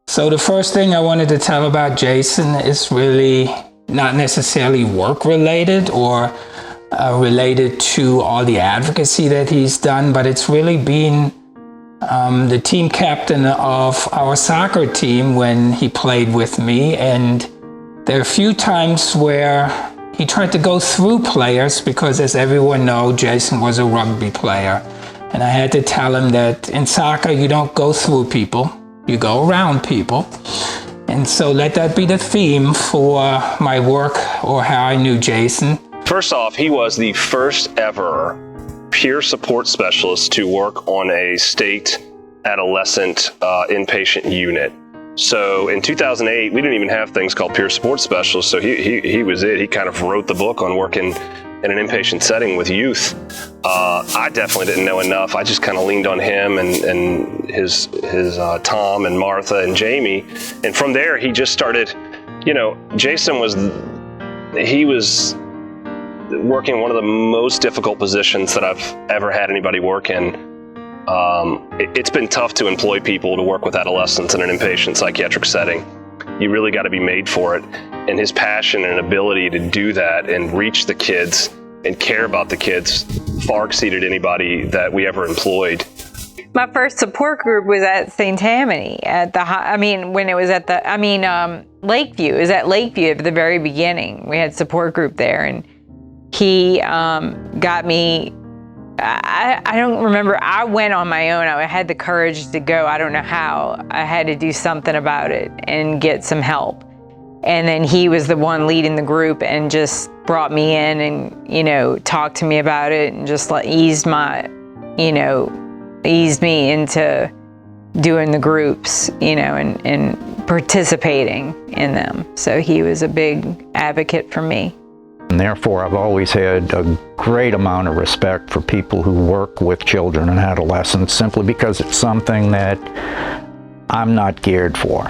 So the first thing I wanted to tell about Jason is really not necessarily work related or related to all the advocacy that he's done, but it's really been the team captain of our soccer team when he played with me. And there are a few times where he tried to go through players because, as everyone knows, Jason was a rugby player. And I had to tell him that in soccer, you don't go through people. You go around people. And so let that be the theme for my work or how I knew Jason. First off, he was the first ever peer support specialist to work on a state adolescent inpatient unit. So in 2008, we didn't even have things called peer support specialists. So he was it. He kind of wrote the book on working in an inpatient setting with youth. I definitely didn't know enough. I just kind of leaned on him and his Tom and Martha and Jamie. And from there, he just started, Jason was working one of the most difficult positions that I've ever had anybody work in. It's been tough to employ people to work with adolescents in an inpatient psychiatric setting. You really got to be made for it. And his passion and ability to do that and reach the kids and care about the kids far exceeded anybody that we ever employed. My first support group was at St. Tammany Lakeview. It was at Lakeview at the very beginning. We had support group there, and he got me. I don't remember. I went on my own. I had the courage to go. I don't know how. I had to do something about it and get some help. And then he was the one leading the group and just brought me in and, talked to me about it and just eased me into doing the groups, and participating in them. So he was a big advocate for me. And therefore, I've always had a great amount of respect for people who work with children and adolescents, simply because it's something that I'm not geared for.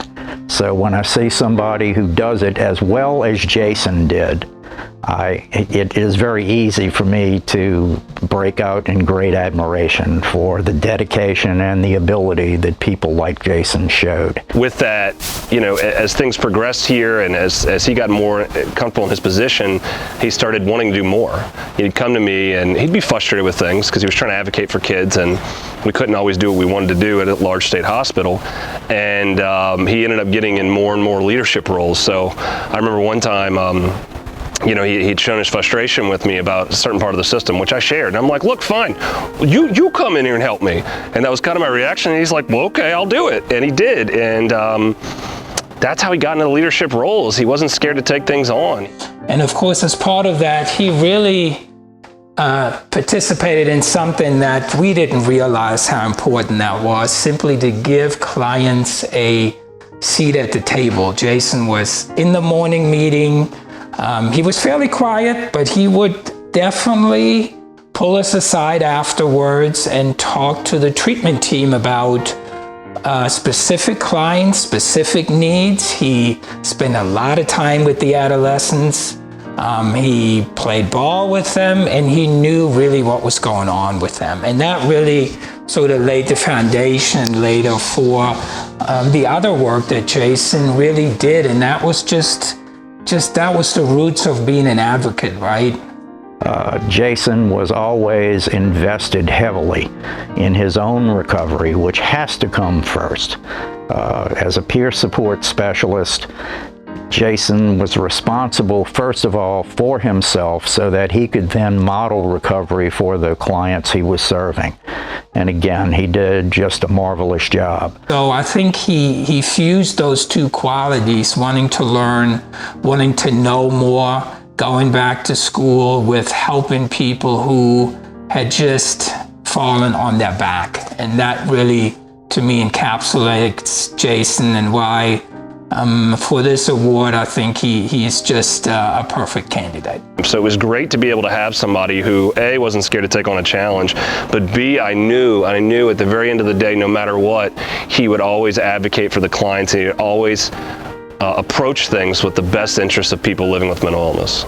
So when I see somebody who does it as well as Jason did, it is very easy for me to break out in great admiration for the dedication and the ability that people like Jason showed. With that, as things progressed here and as he got more comfortable in his position, he started wanting to do more. He'd come to me and he'd be frustrated with things because he was trying to advocate for kids, and we couldn't always do what we wanted to do at a large state hospital. And he ended up getting in more and more leadership roles. So I remember one time, he'd shown his frustration with me about a certain part of the system, which I shared. And I'm like, look, fine, you come in here and help me. And that was kind of my reaction. And he's like, well, okay, I'll do it. And he did. And that's how he got into the leadership roles. He wasn't scared to take things on. And of course, as part of that, he really participated in something that we didn't realize how important that was, simply to give clients a seat at the table. Jason was in the morning meeting. He was fairly quiet, but he would definitely pull us aside afterwards and talk to the treatment team about specific clients, specific needs. He spent a lot of time with the adolescents. He played ball with them, and he knew really what was going on with them. And that really sort of laid the foundation later for the other work that Jason really did. And that was just that was the roots of being an advocate, right? Jason was always invested heavily in his own recovery, which has to come first. As a peer support specialist, Jason was responsible, first of all, for himself so that he could then model recovery for the clients he was serving. And again, he did just a marvelous job. So I think he fused those two qualities, wanting to learn, wanting to know more, going back to school, with helping people who had just fallen on their back. And that really, to me, encapsulates Jason and why for this award, I think he's just a perfect candidate. So it was great to be able to have somebody who A, wasn't scared to take on a challenge, but B, I knew at the very end of the day, no matter what, he would always advocate for the clients, and he would always approach things with the best interests of people living with mental illness.